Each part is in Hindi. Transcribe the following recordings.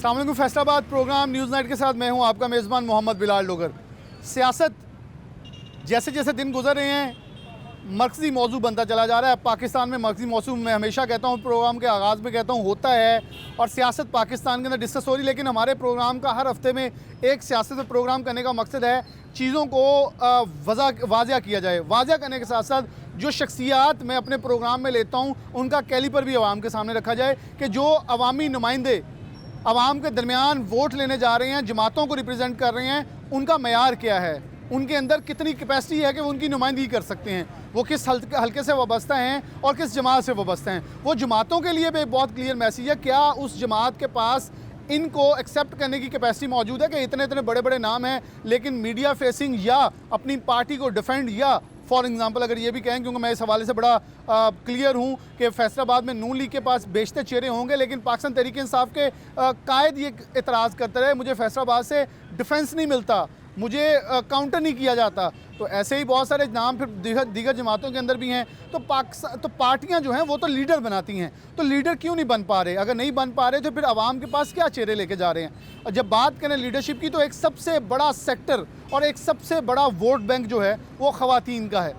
अस्सलाम वालेकुम। फैसलाबाद प्रोग्राम न्यूज़ नाइट के साथ मैं हूं आपका मेज़बान मोहम्मद बिलाल डोगर। सियासत जैसे जैसे दिन गुजर रहे हैं मरकज़ी मौजू बनता चला जा रहा है। पाकिस्तान में मरकज़ी मौजू मैं हमेशा कहता हूं, प्रोग्राम के आगाज़ में कहता हूं, होता है और सियासत पाकिस्तान के अंदर डिस्कस हो रही। लेकिन हमारे प्रोग्राम का हर हफ्ते में एक सियासत पर प्रोग्राम करने का मकसद है चीज़ों को वाज़िया किया जाए। वाज़िया करने के साथ साथ जो शख्सियात मैं अपने प्रोग्राम में लेता हूँ उनका कैलिपर भी आवाम के सामने रखा जाए कि जो अवामी नुमाइंदे आवाम के दरमियान वोट लेने जा रहे हैं, जमातों को रिप्रेजेंट कर रहे हैं, उनका मयार क्या है, उनके अंदर कितनी कैपेसिटी है कि वो उनकी नुमाइंदगी कर सकते हैं, वो किस हल्के से वाबस्ता हैं और किस जमात से वाबस्ता हैं। वो जमातों के लिए भी एक बहुत क्लियर मैसेज है, क्या उस जमात के पास इनको एक्सेप्ट करने की कैपेसिटी मौजूद है कि इतने इतने बड़े बड़े नाम हैं लेकिन मीडिया फेसिंग या अपनी पार्टी को डिफेंड, या फॉर एग्जांपल अगर ये भी कहें, क्योंकि मैं इस हवाले से बड़ा क्लियर हूँ कि फैसलाबाद में नून लीग के पास बेशतर चेहरे होंगे लेकिन पाकिस्तान तहरीक इंसाफ के कायद ये एतराज़ करते रहे मुझे फैसलाबाद से डिफेंस नहीं मिलता, मुझे काउंटर नहीं किया जाता। तो ऐसे ही बहुत सारे नाम फिर दीगर जमातों के अंदर भी हैं। तो पार्टियां जो हैं वो तो लीडर बनाती हैं, तो लीडर क्यों नहीं बन पा रहे? अगर नहीं बन पा रहे तो फिर आवाम के पास क्या चेहरे लेके जा रहे हैं? और जब बात करें लीडरशिप की तो एक सबसे बड़ा सेक्टर और एक सबसे बड़ा वोट बैंक जो है वो ख़वातीन का है।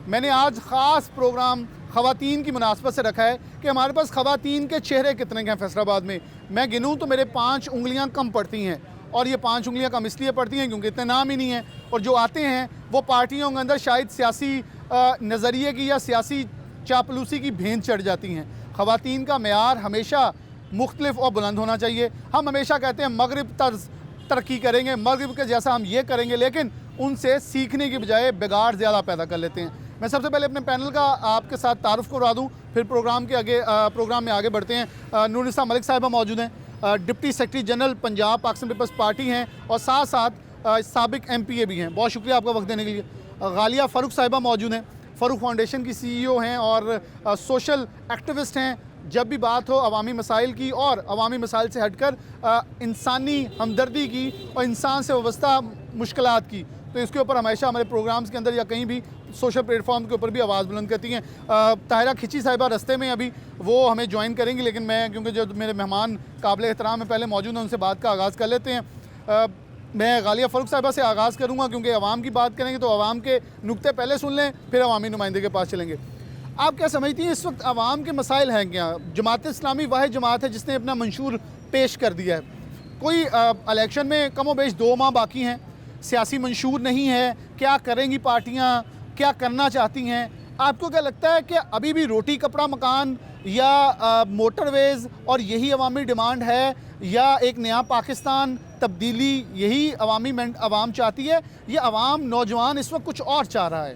मैंने आज ख़ास प्रोग्राम ख़वातीन की मुनासबत से रखा है कि हमारे पास ख़वातीन के चेहरे कितने हैं फैसलाबाद में। मैं गिनूँ तो मेरे 5 उंगलियाँ कम पड़ती हैं, और ये 5 उंगलियां कम इसलिए पड़ती हैं क्योंकि इतने नाम ही नहीं हैं, और जो आते हैं वो पार्टियों के अंदर शायद सियासी नज़रिए की या सियासी चापलूसी की भेंट चढ़ जाती हैं। ख़वातीन का मेयार हमेशा मुख्तलिफ और बुलंद होना चाहिए। हम हमेशा कहते हैं मगरिब तर्ज तरक्की करेंगे, मगरिब के जैसा हम ये करेंगे, लेकिन उनसे सीखने की बजाय बिगाड़ ज़्यादा पैदा कर लेते हैं। मैं सबसे पहले अपने पैनल का आपके साथ तारुफ करवा दूँ, फिर प्रोग्राम में आगे बढ़ते हैं। नूरनिसा मलिक साहिबा मौजूद हैं, deputy secretary general Punjab Pakistan Peoples Party हैं और साथ साथ साबिक MPA भी हैं। बहुत शुक्रिया आपका वक्त देने के लिए। गालिया फ़ारूक साहिबा मौजूद हैं, फ़ारूक फाउंडेशन की CEO हैं और सोशल एक्टिविस्ट हैं। जब भी बात हो अवामी मसाइल की और अवामी मसाइल से हटकर इंसानी हमदर्दी की और इंसान से वाबस्ता मुश्किलात की, तो इसके ऊपर हमेशा हमारे प्रोग्राम्स के अंदर या कहीं भी सोशल प्लेटफॉर्म के ऊपर भी आवाज़ बुलंद करती हैं। ताहिरा खिची साहिबा रास्ते में अभी वो हमें ज्वाइन करेंगी, लेकिन मैं क्योंकि जो मेरे मेहमान काबिल एहतराम में पहले मौजूद हैं उनसे बात का आगाज़ कर लेते हैं। मैं गालिया फ़ारूक साहिबा से आगाज़ करूँगा क्योंकि आवाम की बात करेंगे तो आवाम के नुक्ते पहले सुन लें, फिर अवामी नुमाइंदे के पास चलेंगे। आप क्या समझती हैं इस वक्त आवाम के मसाइल हैं क्या? जमात इस्लामी वाहिद जमात है जिसने अपना मंशूर पेश कर दिया है। कोई इलेक्शन में कम व बेश 2 माह बाकी हैं, सियासी मंशूर नहीं है, क्या करेंगी पार्टियाँ, क्या करना चाहती हैं? आपको क्या लगता है कि अभी भी रोटी कपड़ा मकान या मोटरवेज़ और यही अवामी डिमांड है, या एक नया पाकिस्तान तब्दीली यही अवाम चाहती है, या अवाम नौजवान इस वक्त कुछ और चाह रहा है?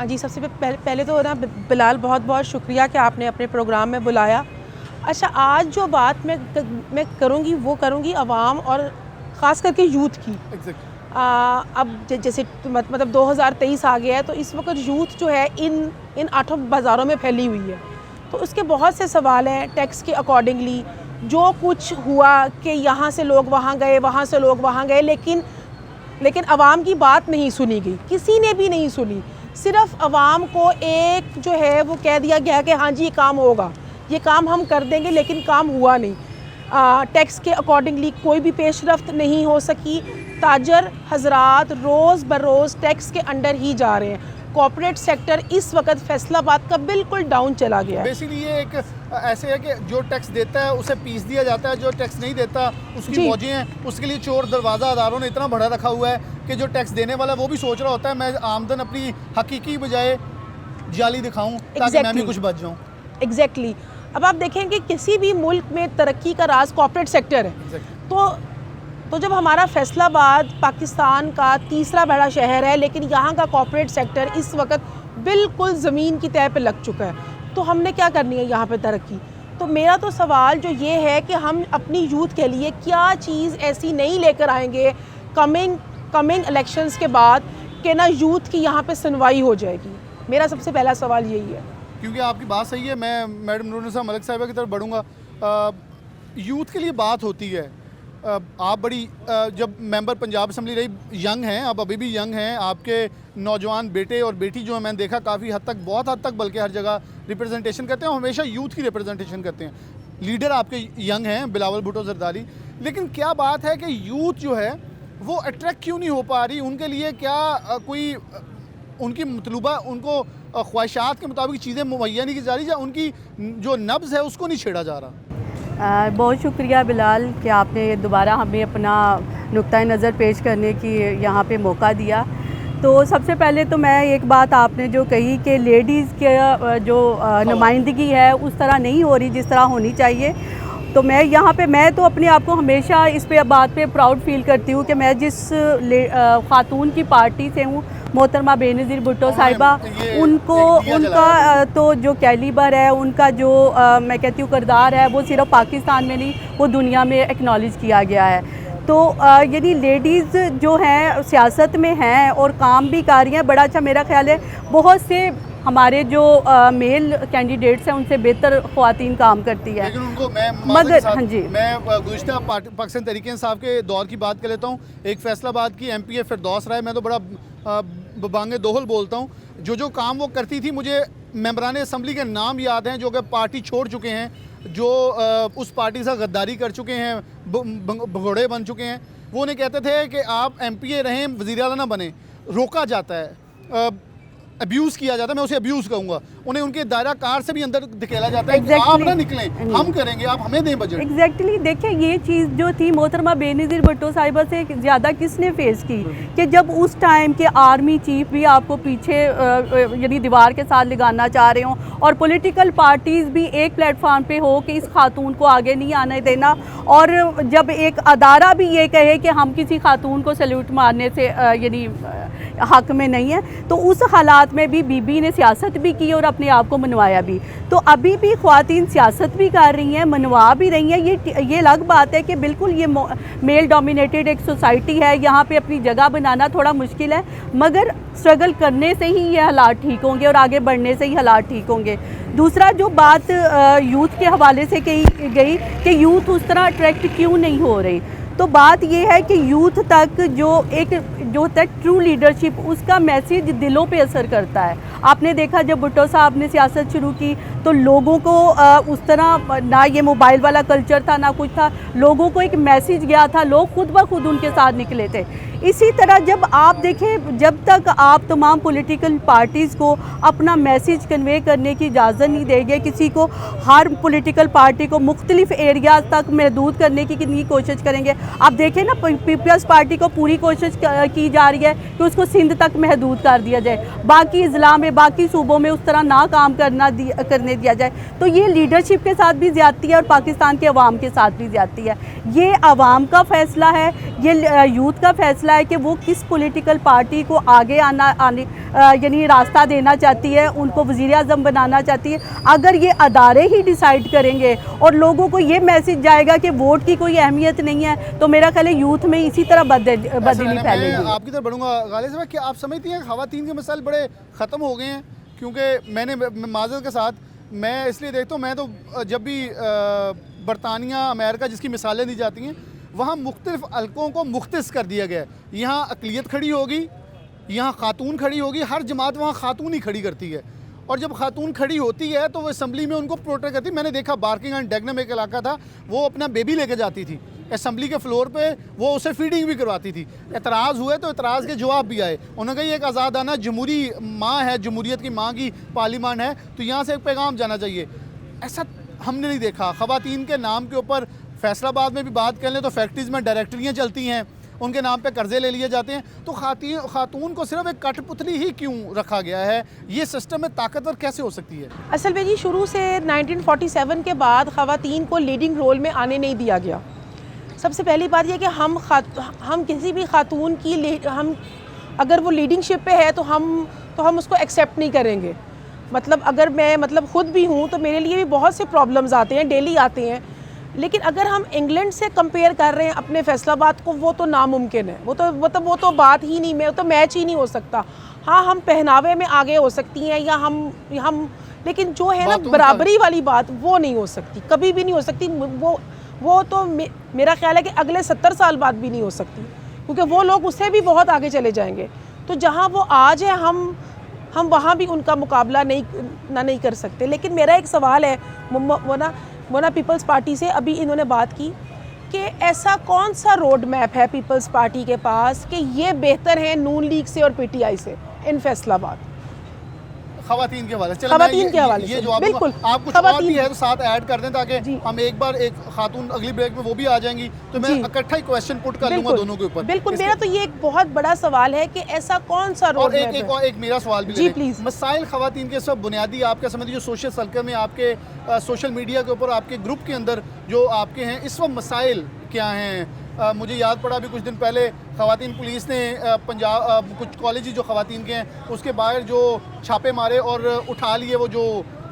जी, सबसे पहले तो ना बिलाल बहुत बहुत शुक्रिया कि आपने अपने प्रोग्राम में बुलाया। अच्छा, आज जो बात मैं करूँगी वो करूँगी अवाम और ख़ास करके यूथ की। अब जैसे मतलब 2023 आ गया है तो इस वक्त यूथ जो है इन 8 बाज़ारों में फैली हुई है, तो उसके बहुत से सवाल हैं। टैक्स के अकॉर्डिंगली जो कुछ हुआ कि यहाँ से लोग वहाँ गए, वहाँ से लोग वहाँ गए, लेकिन अवाम की बात नहीं सुनी गई, किसी ने भी नहीं सुनी। सिर्फ अवाम को एक जो है वो कह दिया गया कि हाँ जी ये काम होगा, ये काम हम कर देंगे, लेकिन काम हुआ नहीं। टैक्स के अकॉर्डिंगली कोई भी पेशरफ्त नहीं हो सकी। ताजर हजरात रोज़ बरोज़ टैक्स के अंडर ही जा रहे हैं। कॉर्पोरेट सेक्टर इस वक्त फैसलाबाद का बिल्कुल डाउन चला गया है। बेसिकली ये एक ऐसे है कि जो टैक्स देता है उसे पीस दिया जाता है, जो टैक्स नहीं देता उसकी मौजें हैं। उसके लिए चोर दरवाज़ा अदारों ने इतना बड़ा रखा हुआ है कि जो टैक्स देने वाला वो भी सोच रहा होता है मैं आमदन अपनी हकीकी बजाय जाली दिखाऊं ताकि मैं भी कुछ बच जाऊं। एग्जैक्टली। अब आप देखें कि किसी भी मुल्क में तरक्की का राज कॉर्पोरेट सेक्टर है। तो जब हमारा फैसलाबाद पाकिस्तान का 3रा बड़ा शहर है, लेकिन यहाँ का कॉर्पोरेट सेक्टर इस वक्त बिल्कुल ज़मीन की तह पे लग चुका है, तो हमने क्या करनी है यहाँ पे तरक्की? तो मेरा तो सवाल जो ये है कि हम अपनी यूथ के लिए क्या चीज़ ऐसी नहीं लेकर आएंगे कमिंग इलेक्शंस के बाद कि ना यूथ की यहाँ पे सुनवाई हो जाएगी। मेरा सबसे पहला सवाल यही है। क्योंकि आपकी बात सही है। मैं मैडम नूरनिसा मलिक साहिबा की तरफ बढ़ूँगा। यूथ के लिए बात होती है, आप बड़ी जब मेंबर पंजाब असम्बली रही, यंग हैं, आप अभी भी यंग हैं, आपके नौजवान बेटे और बेटी जो है मैंने देखा काफ़ी हद तक, बहुत हद तक बल्कि हर जगह रिप्रेजेंटेशन करते हैं, हमेशा यूथ की रिप्रेजेंटेशन करते हैं। लीडर आपके यंग हैं बिलावल भुट्टो जरदारी, लेकिन क्या बात है कि यूथ जो है वो अट्रैक्ट क्यों नहीं हो पा रही? उनके लिए क्या कोई उनकी मतलूबा उनको ख्वाहिशात के मुताबिक चीज़ें मुहैया नहीं की जा रही, या उनकी जो नब्ज़ है उसको नहीं छेड़ा जा रहा? बहुत शुक्रिया बिलाल कि आपने दोबारा हमें अपना नुक्ता नज़र पेश करने की यहाँ पे मौका दिया। तो सबसे पहले तो मैं एक बात आपने जो कही कि लेडीज़ के जो नुमाइंदगी है उस तरह नहीं हो रही जिस तरह होनी चाहिए, तो मैं यहाँ पे मैं तो अपने आप को हमेशा इस पे बात पे प्राउड फील करती हूँ कि मैं जिस खातून की पार्टी से हूँ, मोहतरमा बेनज़ीर भुट्टो साहिबा, उनको उनका तो जो कैलिबर है, उनका जो मैं कहती हूँ किरदार है, वो सिर्फ पाकिस्तान में नहीं वो दुनिया में एक्नॉलेज किया गया है। तो यदि लेडीज़ जो हैं सियासत में हैं और काम भी कर रही हैं, बड़ा अच्छा मेरा ख्याल है बहुत से हमारे जो मेल कैंडिडेट्स हैं उनसे बेहतर ख़वातीन काम करती है। लेकिन उनको मैं मगर हाँ जी, मैं गुज़िश्ता पाकिस्तान तहरीक इंसाफ के दौर की बात कर लेता हूँ। एक फैसलाबाद की MP फिरदौस राय, मैं तो बड़ा बांगे दोहल बोलता हूँ, जो काम वो करती थी, मुझे मेंबरान असम्बली के नाम याद हैं जो कि पार्टी छोड़ चुके हैं, जो उस पार्टी से गद्दारी कर चुके हैं, भगोड़े बन चुके हैं। वो उन्हें कहते थे कि आप MPA रहें, वज़ीर आला ना बने, रोका जाता है, अब्यूज़ किया जाता है, मैं उसे अब्यूज़ कहूँगा। उन्हें उनके दायरा कार से भी अंदर धकेला जाता है कि आप ना निकलें, हम करेंगे, आप हमें दें बजट। एग्जैक्टली देखिए ये चीज़ जो थी मोहतरमा बेनज़ीर भुट्टो साहिबा से ज़्यादा किसने फेस की कि जब उस टाइम के आर्मी चीफ भी आपको पीछे यानी दीवार के साथ लगाना चाह रहे हों और पॉलिटिकल पार्टीज़ भी एक प्लेटफार्म पे हो कि इस खातून को आगे नहीं आने देना, और जब एक अदारा भी ये कहे कि हम किसी खातून को सैल्यूट मारने से यानी हक में नहीं है, तो उस हालात में भी बीबी ने सियासत भी की और अपने आप को मनवाया भी। तो अभी भी ख्वातीन सियासत भी कर रही हैं, मनवा भी रही हैं। ये अलग बात है कि बिल्कुल ये मेल डोमिनेटेड एक सोसाइटी है, यहाँ पे अपनी जगह बनाना थोड़ा मुश्किल है, मगर स्ट्रगल करने से ही ये हालात ठीक होंगे और आगे बढ़ने से ही हालात ठीक होंगे। दूसरा जो बात यूथ के हवाले से कही गई कि यूथ उस तरह अट्रैक्ट क्यों नहीं हो रही, तो बात यह है कि यूथ तक जो तक ट्रू लीडरशिप उसका मैसेज दिलों पे असर करता है। आपने देखा जब भुट्टो साहब ने सियासत शुरू की तो लोगों को उस तरह ना ये मोबाइल वाला कल्चर था ना कुछ था, लोगों को एक मैसेज गया था, लोग खुद ब खुद उनके साथ निकले थे। इसी तरह जब आप देखें, जब तक आप तमाम पॉलिटिकल पार्टीज़ को अपना मैसेज कन्वे करने की इजाज़त नहीं देंगे, किसी को हर पॉलिटिकल पार्टी को मुख्तलिफ एरियाज़ तक महदूद करने की कितनी कोशिश करेंगे। आप देखें ना पीपल्स पार्टी को पूरी कोशिश की जा रही है कि उसको सिंध तक महदूद कर दिया जाए, बाकी अजला में बाकी सूबों में उस तरह ना काम करने दिया जाए। तो ये लीडरशिप के साथ भी ज़्यादती है और पाकिस्तान के अवाम के साथ भी ज़्यादती है। ये अवाम का फ़ैसला है, ये यूथ का फ़ैसला है कि वो किस पॉलिटिकल पार्टी को आगे आने यानी रास्ता देना चाहती है, उनको वज़ीर आज़म बनाना चाहती है। अगर ये अदारे ही डिसाइड करेंगे और लोगों को ये मैसेज जाएगा कि वोट की कोई अहमियत नहीं है, तो मेरा ख्याल है यूथ में इसी तरह बदली फैलेगी। आपकी तरफ बढ़ूंगा गालिब साहब, क्या आप समझती हैं ख़वातीन के मसाइल बड़े ख़त्म हो गए हैं? क्योंकि मैंने माज़रत के साथ मैं इसलिए देखता हूँ, मैं तो जब भी बरतानिया अमेरिका जिसकी मिसालें दी जाती हैं, वहाँ मुख्तलिफ हल्कों को मुख्तस कर दिया गया है। यहाँ अक़लियत खड़ी होगी, यहाँ खातून खड़ी होगी, हर जमात वहाँ खातून ही खड़ी करती है, और जब खातून खड़ी होती है तो वो असम्बली में उनको प्रोटेक्ट करती है। मैंने देखा बार्किंग एंड डेगनम एक इलाका था, वो अपना बेबी लेके जाती थी असम्बली के फ्लोर पे, वो उसे फीडिंग भी करवाती थी। एतराज़ हुए तो एतराज़ के जवाब भी आए। उन्होंने कहा ये एक आज़ादाना जमहूरी माँ है, जमहूरियत की माँ की पार्लियामान है, तो यहाँ से एक पैगाम जाना चाहिए। ऐसा हमने नहीं देखा। ख़वातीन के नाम के ऊपर फैसलाबाद में भी बात कर लें तो फैक्ट्रीज़ में डायरेक्टरियाँ चलती हैं, उनके नाम पे कर्जे ले लिए जाते हैं। तो खातून को सिर्फ एक कठपुतली ही क्यों रखा गया है? ये सिस्टम में ताकतवर कैसे हो सकती है? असल में जी शुरू से 1947 के बाद ख़वातीन को लीडिंग रोल में आने नहीं दिया गया। सबसे पहली बात यह कि हम किसी भी खातून की हम अगर वो लीडिंगशिप पे है तो हम उसको एक्सेप्ट नहीं करेंगे। मतलब अगर मैं ख़ुद भी हूँ तो मेरे लिए भी बहुत से प्रॉब्लम्स आते हैं, डेली आते हैं। लेकिन अगर हम इंग्लैंड से कंपेयर कर रहे हैं अपने फैसलाबाद को, वो तो नामुमकिन है, वो तो बात ही नहीं, वो तो मैच ही नहीं हो सकता। हाँ, हम पहनावे में आगे हो सकती हैं या हम लेकिन जो है ना बराबरी वाली बात वो नहीं हो सकती, कभी भी नहीं हो सकती। वो तो मेरा ख्याल है कि अगले 70 साल बाद भी नहीं हो सकती, क्योंकि वो लोग उससे भी बहुत आगे चले जाएंगे। तो जहाँ वो आज है हम वहाँ भी उनका मुकाबला नहीं कर सकते। लेकिन मेरा एक सवाल है वो ना वो ना पीपल्स पार्टी से अभी इन्होंने बात की कि ऐसा कौन सा रोड मैप है पीपल्स पार्टी के पास कि ये बेहतर है नून लीग से और पीटीआई से इन फैसलाबाद। खवातीन के हवाले से खवातीन के हवाले ये से, जो बिल्कुल, आप कुछ और खवातीन भी है तो साथ ऐड कर दें ताकि जी। हम एक बार एक खातून अगली ब्रेक में वो भी आ जाएंगी तो मैं जी। इकट्ठा ही क्वेश्चन पुट कर लूंगा बिल्कुल, दोनों के ऊपर। बिल्कुल, मेरा तो ये एक बहुत बड़ा सवाल है कि ऐसा कौन सा रोड और मैप है। एक मेरा सवाल भी जी, ले लें। प्लीज़। मसाइल खवातीन के सब बुनियादी आपका समझिए जो सोशल सर्कल में आपके सोशल मीडिया के ऊपर आपके ग्रुप के अंदर जो आपके हैं इस वक्त मसाइल क्या हैं? मुझे याद पड़ा अभी कुछ दिन पहले खवातीन पुलिस ने पंजाब कुछ कॉलेज जो खवातीन के हैं उसके बाहर जो छापे मारे और उठा लिए वो जो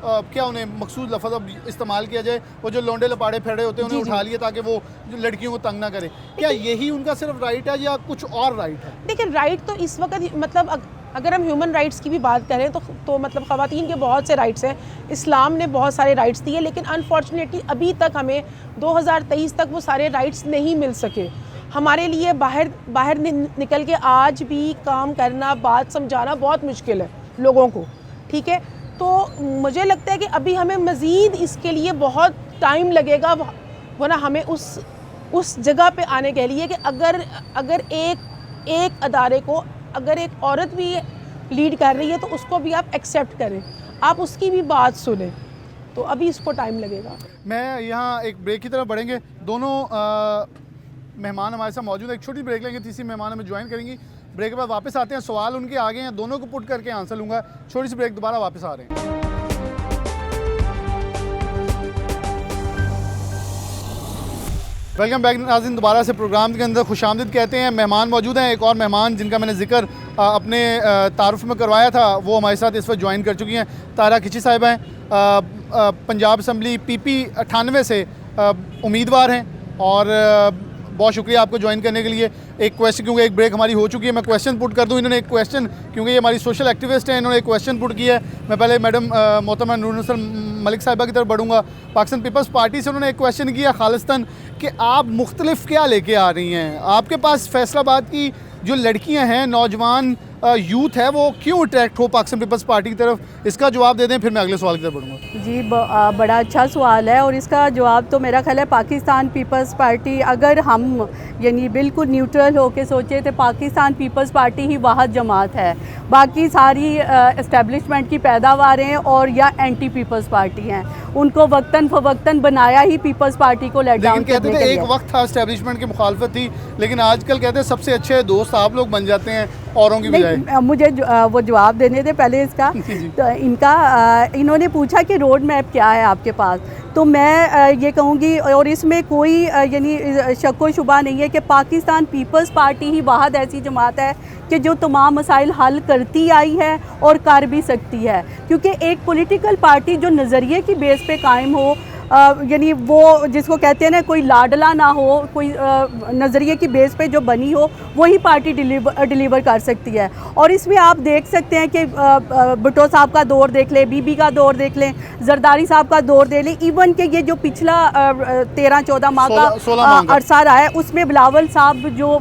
क्या उन्हें मखसूस लफ्ज़ अब इस्तेमाल किया जाए वो जो लौंडे लपाड़े फेड़े होते हैं उन्हें जी, उठा लिए ताकि वो जो लड़कियों को तंग ना करे। क्या यही उनका सिर्फ राइट है या कुछ और राइट है? देखिए राइट तो इस वक्त मतलब अगर हम ह्यूमन राइट्स की भी बात करें तो मतलब ख़वातीन के बहुत से राइट्स हैं, इस्लाम ने बहुत सारे राइट्स दिए, लेकिन अनफॉर्चुनेटली अभी तक हमें 2023 तक वो सारे राइट्स नहीं मिल सके। हमारे लिए बाहर निकल के आज भी काम करना, बात समझाना बहुत मुश्किल है लोगों को, ठीक है। तो मुझे लगता है कि अभी हमें मज़ीद इसके लिए बहुत टाइम लगेगा, वरना हमें उस जगह पे आने के लिए कि अगर एक अदारे को अगर एक औरत भी लीड कर रही है तो उसको भी आप एक्सेप्ट करें, आप उसकी भी बात सुने, तो अभी इसको टाइम लगेगा। मैं यहाँ एक ब्रेक की तरफ बढ़ेंगे, दोनों मेहमान हमारे साथ मौजूद है, एक छोटी ब्रेक लेंगे, तीसरी मेहमान हमें ज्वाइन करेंगी। ब्रेक के बाद वापस आते हैं, सवाल उनके आगे हैं, दोनों को पुट करके आंसर लूँगा। छोटी सी ब्रेक, दोबारा वापस आ रहे हैं। वेलकम बैक नाज़रीन, दोबारा से प्रोग्राम के अंदर खुशामदीद कहते हैं। मेहमान मौजूद हैं, एक और मेहमान जिनका मैंने जिक्र अपने तारुफ में करवाया था वो हमारे साथ इस वक्त ज्वाइन कर चुकी हैं। तारा खिची साहिबा हैं, पंजाब असम्बली PP 98 से उम्मीदवार हैं और बहुत शुक्रिया आपको ज्वाइन करने के लिए। एक क्वेश्चन, क्योंकि एक ब्रेक हमारी हो चुकी है, मैं क्वेश्चन पुट कर दूं। इन्होंने एक क्वेश्चन, क्योंकि ये हमारी सोशल एक्टिविस्ट हैं, इन्होंने एक क्वेश्चन पुट किया है। मैं पहले मैडम मोहतरमा नूर मलिक साहिबा की तरफ बढ़ूँगा। पाकिस्तान पीपल्स पार्टी से उन्होंने एक क्वेश्चन किया खालिस्तान कि आप मुख्तलिफ क्या लेके आ रही हैं, आपके पास फैसलाबाद की जो लड़कियां हैं, नौजवान यूथ है, वो क्यों अट्रैक्ट हो पाकिस्तान पीपल्स पार्टी की तरफ? इसका जवाब दे दें, फिर मैं अगले सवाल की तरफ बढ़ूँगा। जी बड़ा अच्छा सवाल है और इसका जवाब तो मेरा ख्याल है पाकिस्तान पीपल्स पार्टी, अगर हम यानी बिल्कुल न्यूट्रल होकर सोचे तो पाकिस्तान पीपल्स पार्टी ही वाहिद जमात है। बाकी सारी इस्टेब्लिशमेंट की पैदावारें और या एंटी पीपल्स पार्टी हैं, उनको वक्तन फ़वक्तन बनाया ही पीपल्स पार्टी को लेट डाउन कहते करने थे के एक लिए। वक्त था इस्टेब्लिशमेंट की मुखालफत थी, लेकिन आजकल कहते हैं सबसे अच्छे दोस्त आप लोग बन जाते हैं औरों की बजाय। मुझे वो जवाब देने थे पहले इसका। तो इन्होंने पूछा कि रोड मैप क्या है आपके पास, तो मैं ये कहूँगी और इसमें कोई यानी शक व शुबा नहीं है कि पाकिस्तान पीपल्स पार्टी ही वाहिद ऐसी जमात है कि जो तमाम मसाइल हल करती आई है और कर भी सकती है। क्योंकि एक पॉलिटिकल पार्टी जो नज़रिए की बेस पे कायम हो, यानी वो जिसको कहते हैं ना, कोई लाडला ना हो, कोई नज़रिए की बेस पे जो बनी हो, वही पार्टी डिलीवर कर सकती है। और इसमें आप देख सकते हैं कि भुट्टो साहब का दौर देख लें, बीबी का दौर देख लें, जरदारी साहब का दौर देख लें, इवन कि ये जो पिछला 13-14 माह का अरसा रहा है, उसमें बिलावल साहब जो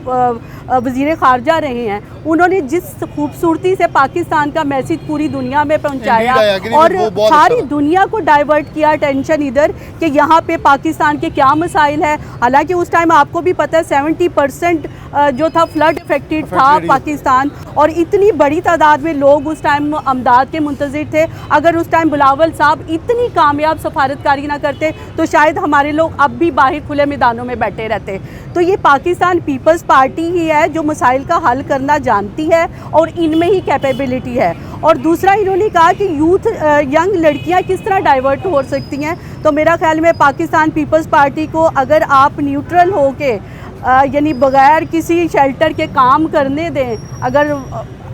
वज़ीर ख़ारजा रहे हैं, उन्होंने जिस खूबसूरती से पाकिस्तान का मैसेज पूरी दुनिया में पहुंचाया और सारी दुनिया को डाइवर्ट किया अटेंशन इधर कि यहाँ पे पाकिस्तान के क्या मसाइल है। हालांकि उस टाइम आपको भी पता है 70% जो था फ्लड इफेक्टेड था पाकिस्तान, और इतनी बड़ी तादाद में लोग उस टाइम अमदाद के मुंतज़िर थे। अगर उस टाइम बिलावल साहब इतनी कामयाब सफारतकारी ना करते तो शायद हमारे लोग अब भी बाहर खुले मैदानों में बैठे रहते। तो ये पाकिस्तान पीपल्स पार्टी ही है जो मसाइल का हल करना जानती है और इनमें ही कैपेबिलिटी है। और दूसरा इन्होंने कहा कि यूथ यंग लड़कियां किस तरह डाइवर्ट हो सकती हैं, तो मेरा ख्याल में पाकिस्तान पीपल्स पार्टी को अगर आप न्यूट्रल हो के यानी बगैर किसी शेल्टर के काम करने दें, अगर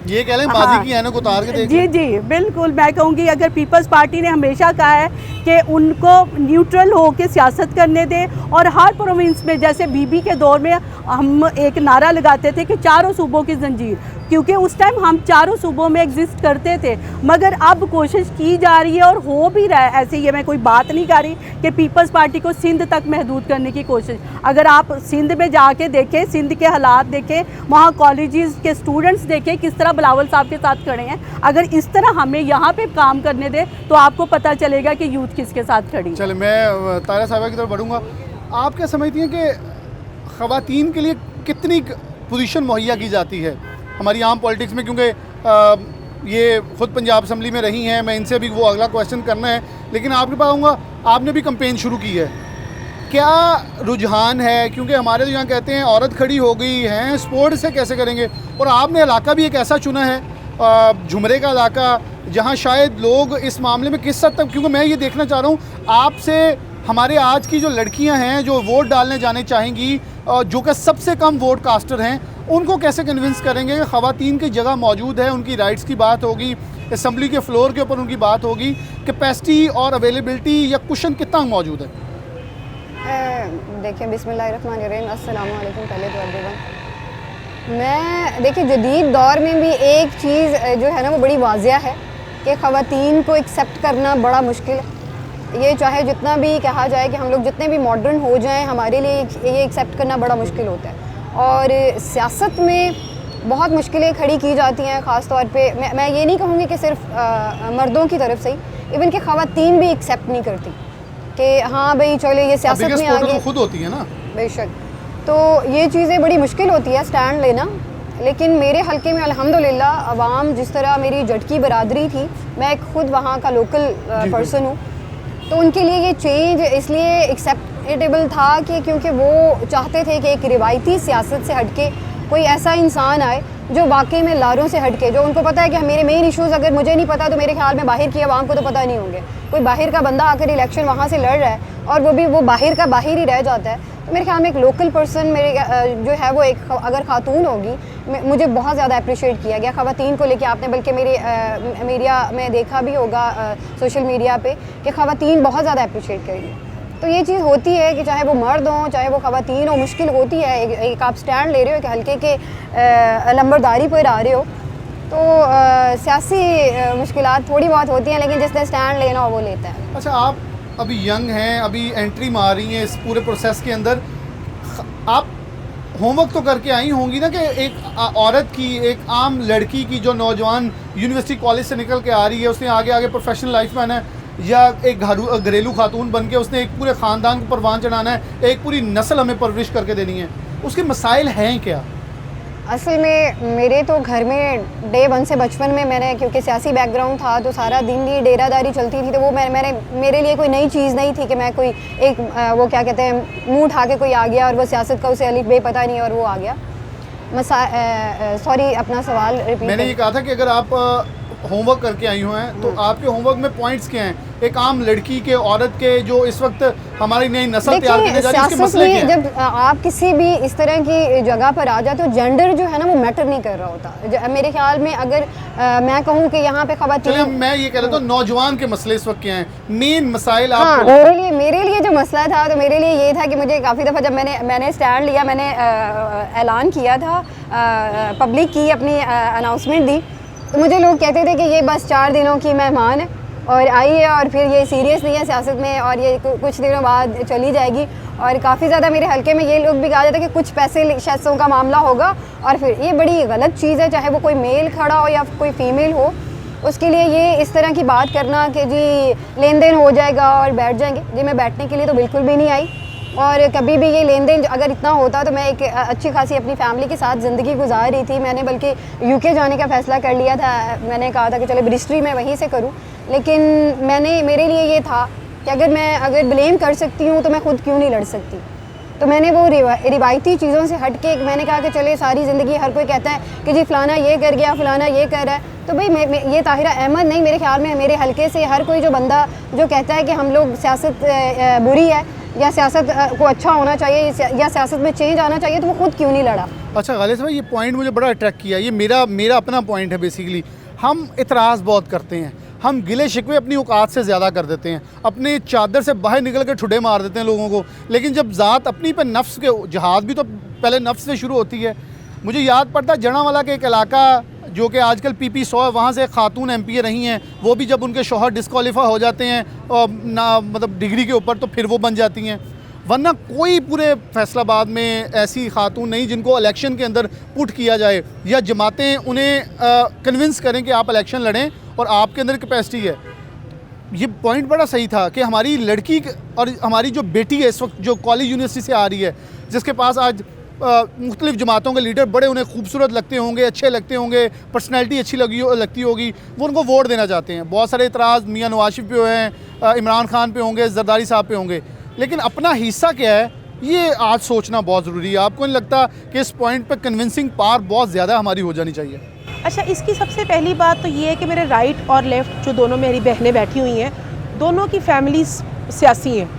ये कह लें बाजी की ऐनक उतार के देख जी जी बिल्कुल, मैं कहूँगी अगर पीपल्स पार्टी ने हमेशा कहा है कि उनको न्यूट्रल हो के सियासत करने दें, और हर प्रोविंस में जैसे बीबी के दौर में हम एक नारा लगाते थे कि चारों सूबों की जंजीर, क्योंकि उस टाइम हम चारों सूबों में एग्जिस्ट करते थे, मगर अब कोशिश की जा रही है और हो भी रहा है। ऐसे ये मैं कोई बात नहीं कर रही कि पीपल्स पार्टी को सिंध तक महदूद करने की कोशिश। अगर आप सिंध में जाके देखें, सिंध के हालात देखें, वहाँ कॉलेजेस के स्टूडेंट्स देखें किस तरह बिलावल साहब के साथ खड़े हैं, अगर इस तरह हमें यहाँ पे काम करने दे तो आपको पता चलेगा कि यूथ किसके साथ खड़ी है। चले मैं तारा साहिबा की तरफ बढ़ूँगा। आप क्या समझती हैं कि ख़वातीन के लिए कितनी पोजीशन मुहैया की जाती है हमारी आम पॉलिटिक्स में, क्योंकि ये ख़ुद पंजाब असम्बली में रही हैं, मैं इनसे भी वो अगला क्वेश्चन करना है, लेकिन आपके पास आऊँगा, आपने भी कैंपेन शुरू की है, क्या रुझान है? क्योंकि हमारे तो यहाँ कहते हैं औरत खड़ी हो गई हैं, स्पोर्ट से कैसे करेंगे? और आपने इलाका भी एक ऐसा चुना है झुमरे का इलाका, जहाँ शायद लोग इस मामले में किस हद तक, क्योंकि मैं ये देखना चाह रहा हूँ आपसे, हमारे आज की जो लड़कियां हैं जो वोट डालने जाने चाहेंगी, जो कि सबसे कम वोट कास्टर हैं, उनको कैसे कन्विंस करेंगे कि ख़वातीन की जगह मौजूद है, उनकी राइट्स की बात होगी, असम्बली के फ्लोर के ऊपर उनकी बात होगी, कैपेसिटी और अवेलेबिलिटी या कुशन कितना मौजूद है? देखिए, बिस्मिल्लाहिर्रहमानिर्रहीम, अस्सलाम वालेकुम पहले तो एवरीवन। मैं देखिए जदीद दौर में भी एक चीज़ जो है ना वो बड़ी वाज़िया है कि ख़वातीन को एक्सेप्ट करना बड़ा मुश्किल है। ये चाहे जितना भी कहा जाए कि हम लोग जितने भी मॉडर्न हो जाएं, हमारे लिए ये एक्सेप्ट करना बड़ा मुश्किल होता है। और सियासत में बहुत मुश्किलें खड़ी की जाती हैं, ख़ास तौर पे मैं ये नहीं कहूँगी कि सिर्फ मर्दों की तरफ से ही, इवन कि ख़वातीन भी एक्सेप्ट नहीं करती कि हाँ भाई चलो ये सियासत में आगे खुद होती है ना, बेशक। तो ये चीज़ें बड़ी मुश्किल होती है स्टैंड लेना, लेकिन मेरे हलके में अल्हम्दुलिल्लाह अवाम जिस तरह मेरी जटकी बरादरी थी, मैं खुद वहाँ का लोकल पर्सन हूँ, तो उनके लिए ये चेंज इसलिए एक्सेप्टेबल था कि क्योंकि वो चाहते थे कि एक रिवायती सियासत से हटके कोई ऐसा इंसान आए जो वाकई में लारों से हटके, जो उनको पता है कि मेरे मेन इश्यूज़ अगर मुझे नहीं पता तो मेरे ख्याल में बाहर की आवाम को तो पता नहीं होंगे। कोई बाहर का बंदा आकर इलेक्शन वहाँ से लड़ रहा है और वो बाहर का बाहर ही रह जाता है, तो मेरे ख्याल में एक लोकल पर्सन मेरे जो है वो एक अगर खातून होगी, मुझे बहुत ज़्यादा अप्रिशिएट किया गया ख़वातीन को लेके। आपने बल्कि मेरे मीडिया में देखा भी होगा, सोशल मीडिया पे, कि ख़वातीन बहुत ज़्यादा अप्रिशिएट करेंगे। तो ये चीज़ होती है कि चाहे वो मर्द हों चाहे वो ख़वातीन हो, मुश्किल होती है। एक आप स्टैंड ले रहे हो कि हल्के के लंबरदारी पर आ रहे हो, तो सियासी मुश्किलात थोड़ी बहुत होती हैं, लेकिन जिसने स्टैंड लेना हो वो लेता है। अच्छा, आप अभी यंग हैं, अभी एंट्री मार रही हैं इस पूरे प्रोसेस के अंदर, आप होमवर्क तो करके आई होंगी ना कि एक औरत की, एक आम लड़की की जो नौजवान यूनिवर्सिटी कॉलेज से निकल के आ रही है, उसने आगे आगे प्रोफेशनल लाइफ में आना है, या एक घरेलू खातून बन के उसने एक पूरे ख़ानदान को परवान चढ़ाना है, एक पूरी नस्ल हमें परवरिश करके देनी है, उसके मसाइल हैं क्या? असल में मेरे तो घर में डे वन से बचपन में मैंने, क्योंकि सियासी बैकग्राउंड था तो सारा दिन ही डेरादारी चलती थी, तो वो मेरे लिए कोई नई चीज़ नहीं थी कि मैं कोई एक वो क्या कहते हैं मुंह उठा के कोई आ गया और वो सियासत का उसे अलिफ बे पता नहीं और वो आ गया। सॉरी, अपना सवाल रिपीट। मैंने ये कहा था कि अगर आप होमवर्क करके आई हुए हैं तो आपके होमवर्क में पॉइंट्स क्या हैं, एक आम लड़की के, औरत के, जो इस वक्त हमारी नई नस्ल तैयार करने जा रही है, इसके मसले क्या हैं? जब आप किसी भी इस तरह की जगह पर आ जाए तो जेंडर जो है ना वो मैटर नहीं कर रहा होता मेरे ख्याल में। अगर मैं कहूँ कि यहाँ पे ख़वातीन, मैं ये कह रहा था नौजवान के मसले इस वक्त क्या हैं, मेन मसाइल हाँ, आपको? मेरे लिए जो मसला था तो मेरे लिए ये था कि मुझे काफ़ी दफ़ा जब मैंने स्टैंड लिया, मैंने ऐलान किया था, पब्लिक की अपनी अनाउंसमेंट दी, तो मुझे लोग कहते थे कि ये बस 4 दिनों की मेहमान है और आई है और फिर ये सीरियस नहीं है सियासत में और ये कुछ दिनों बाद चली जाएगी। और काफ़ी ज़्यादा मेरे हलके में ये लोग भी कहा जाता है कि कुछ पैसे शैसों का मामला होगा, और फिर ये बड़ी गलत चीज़ है, चाहे वो कोई मेल खड़ा हो या कोई फ़ीमेल हो, उसके लिए ये इस तरह की बात करना कि जी लेन देन हो जाएगा और बैठ जाएंगे। जी मैं बैठने के लिए तो बिल्कुल भी नहीं आई, और कभी भी ये लेन देन अगर इतना होता तो मैं एक अच्छी खासी अपनी फैमिली के साथ ज़िंदगी गुजार रही थी। मैंने बल्कि यूके जाने का फ़ैसला कर लिया था, मैंने कहा था कि चलो ब्रिस्ट्री में वहीं से करूं, लेकिन मेरे लिए ये था कि अगर ब्लेम कर सकती हूँ तो मैं खुद क्यों नहीं लड़ सकती। तो मैंने वो रिवायती चीज़ों से हट के मैंने कहा कि चले सारी ज़िंदगी हर कोई कहता है कि जी फ़लाना ये कर गया, फ़लाना ये कर रहा है, तो भाई ये ताहिरा अहमद नहीं, मेरे ख्याल में मेरे हलके से हर कोई जो बंदा जो कहता है कि हम लोग सियासत बुरी है या सियासत को अच्छा होना चाहिए या सियासत में चेंज आना चाहिए, तो वो खुद क्यों नहीं लड़ा। अच्छा गालिब साहब, ये पॉइंट मुझे बड़ा अट्रैक्ट किया, ये मेरा अपना पॉइंट है। बेसिकली हम इतराज़ बहुत करते हैं, हम गिले शिकवे अपनी औकात से ज़्यादा कर देते हैं, अपने चादर से बाहर निकल के ठुडे मार देते हैं लोगों को, लेकिन जब ज़ात अपनी पे नफ्स के जहाद भी तो पहले नफ्स से शुरू होती है। मुझे याद पड़ता जनावाला के एक इलाका जो कि आजकल PP 100 है, वहाँ से खातून MP रही हैं, वो भी जब उनके शौहर डिस्क्वालीफाई हो जाते हैं ना, मतलब डिग्री के ऊपर, तो फिर वो बन जाती हैं। वरना कोई पूरे फैसलाबाद में ऐसी खातून नहीं जिनको इलेक्शन के अंदर पुट किया जाए या जमातें उन्हें कन्विंस करें कि आप इलेक्शन लड़ें और आपके अंदर कैपेसिटी है। ये पॉइंट बड़ा सही था कि हमारी लड़की और हमारी जो बेटी है इस वक्त जो कॉलेज यूनिवर्सिटी से आ रही है, जिसके पास आज मुख्तलिफ़ जमातों के लीडर बड़े उन्हें खूबसूरत लगते होंगे, अच्छे लगते होंगे, पर्सनैलिटी अच्छी लगती होगी, वो उनको वोट देना चाहते हैं। बहुत सारे इतराज़ मियाँ नवाज शरीफ पे हुए हैं, इमरान खान पे होंगे, जरदारी साहब पे होंगे, लेकिन अपना हिस्सा क्या है ये आज सोचना बहुत ज़रूरी है। आपको नहीं लगता कि इस पॉइंट पर कन्विंसिंग पावर बहुत ज़्यादा हमारी हो जानी चाहिए? अच्छा, इसकी सबसे पहली बात तो ये है कि मेरे राइट और लेफ़्ट जो दोनों मेरी बहनें बैठी हुई हैं, दोनों की फैमिली सियासी हैं,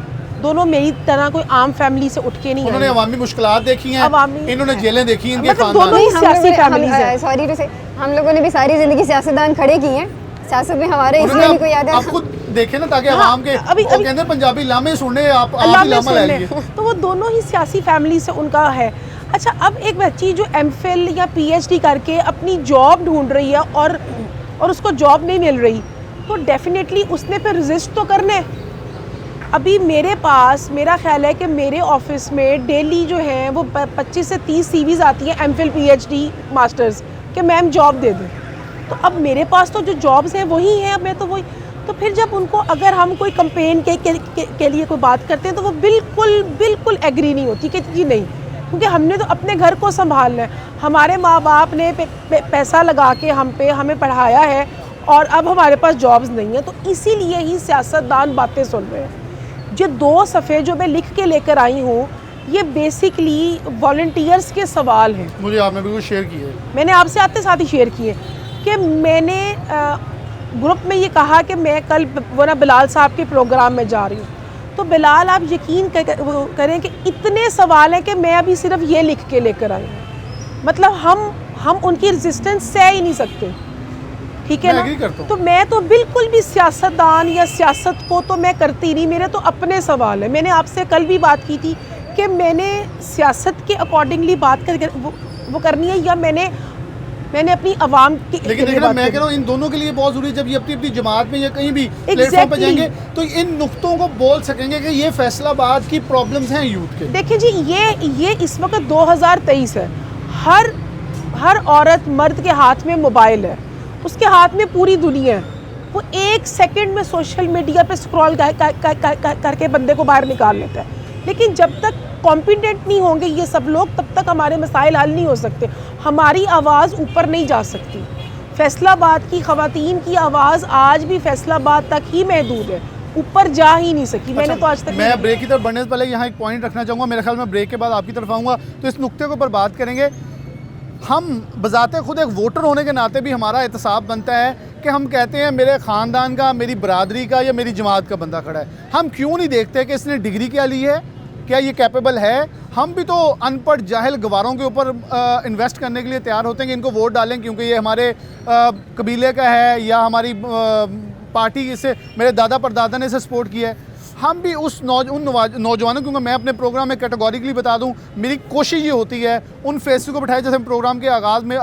दोनों मेरी तरह कोई आम फैमिली से उठ के नहीं उन्होंने अवामी मुश्किलात देखी हैं, इन्होंने जेलें देखी हैं, इनके मतलब खानदान दोनों ही सियासी फैमिलीज हैं। सॉरी टू से, हम लोगों ने भी सारी ज़िंदगी सियासतदान खड़े किए हैं, सियासत में हमारे इसलिए भी कोई याद है। आप खुद देखें ना, ताकि हाँ, आवाम के अभी वो कहते हैं पंजाबी लामे सुनने आप अल्लाह ही में लामा सुन ले ले। लिए। तो वो दोनों ही सियासी फैमिली से उनका है। अच्छा, अब एक बच्ची जो एमफिल या पीएचडी करके अपनी जॉब ढूंढ रही है और उसको जॉब नहीं मिल रही, तो डेफिनेटली उसने फिर रजिस्ट तो करना है। अभी मेरे पास मेरा ख्याल है कि मेरे ऑफिस में डेली जो है वो 25 से 30 सीवीज आती हैं एमफिल पीएचडी मास्टर्स कि मैम जॉब दे दें। तो अब मेरे पास तो जो जॉब्स हैं वही हैं, अब मैं तो वही, तो फिर जब उनको अगर हम कोई कंपेन के लिए कोई बात करते हैं तो वो बिल्कुल एग्री नहीं होती कि जी नहीं, क्योंकि हमने तो अपने घर को संभालना है। हमारे माँ बाप ने पैसा लगा के हमें पढ़ाया है और अब हमारे पास जॉब्स नहीं है, तो इसीलिए ही सियासतदान बातें सुन रहे हैं। जो 2 सफ़े जो मैं लिख के लेकर आई हूँ, ये बेसिकली वॉलंटियर्स के सवाल हैं। मुझे आपने बिल्कुल शेयर किए, मैंने आपसे आते साथ ही शेयर किए कि मैंने ग्रुप में ये कहा कि मैं कल वो ना बिलाल साहब के प्रोग्राम में जा रही हूँ। तो बिलाल, आप यकीन करें कि इतने सवाल हैं कि मैं अभी सिर्फ ये लिख के लेकर आई हूँ। मतलब हम उनकी रेजिस्टेंस सह ही नहीं सकते, ठीक है ना। तो मैं तो बिल्कुल भी सियासतदान या सियासत को तो मैं करती नहीं, मेरे तो अपने सवाल है। मैंने आपसे कल भी बात की थी कि मैंने सियासत के अकॉर्डिंगली बात कर वो करनी है या मैंने अपनी आवाम की। लेकिन मैं कह रहा हूँ इन दोनों के लिए बहुत ज़रूरी है, जब ये अपनी जमात में या कहीं भी प्लेटफॉर्म पर जाएंगे तो इन नुक्तों को बोल सकेंगे कि ये फैसलाबाद की प्रॉब्लम्स हैं यूथ के। देखिए जी, ये इस वक्त 2023 है, हर औरत मर्द के हाथ में मोबाइल है, उसके हाथ में पूरी दुनिया है। वो 1 सेकंड में सोशल मीडिया पे स्क्रॉल करके बंदे को बाहर निकाल लेता है। लेकिन जब तक कॉम्पिटेंट नहीं होंगे ये सब लोग, तब तक हमारे मसाइल हल नहीं हो सकते, हमारी आवाज़ ऊपर नहीं जा सकती। फैसलाबाद की ख़वातीन की आवाज़ आज भी फैसलाबाद तक ही महदूद है, ऊपर जा ही नहीं सकी। मैंने तो आज तक मैं ब्रेक की तरफ बढ़ने से पहले यहाँ एक पॉइंट रखना चाहूँगा। मेरे ख्याल में ब्रेक के बाद आपकी तरफ आऊँगा तो इस नुक्ते के ऊपर बात करेंगे। हम बजाते खुद एक वोटर होने के नाते भी हमारा एहतसाब बनता है कि हम कहते हैं मेरे ख़ानदान का, मेरी बरादरी का या मेरी जमात का बंदा खड़ा है। हम क्यों नहीं देखते कि इसने डिग्री क्या ली है, क्या ये कैपेबल है। हम भी तो अनपढ़ जाहिल गवारों के ऊपर इन्वेस्ट करने के लिए तैयार होते हैं कि इनको वोट डालें क्योंकि ये हमारे कबीले का है या हमारी पार्टी से मेरे दादा परदादा ने इसे सपोर्ट किया है। हम भी उन नौजवानों, क्योंकि मैं अपने प्रोग्राम में कैटेगोरिकली बता दूं, मेरी कोशिश ये होती है उन फेस को बैठाए, जैसे प्रोग्राम के आगाज़ में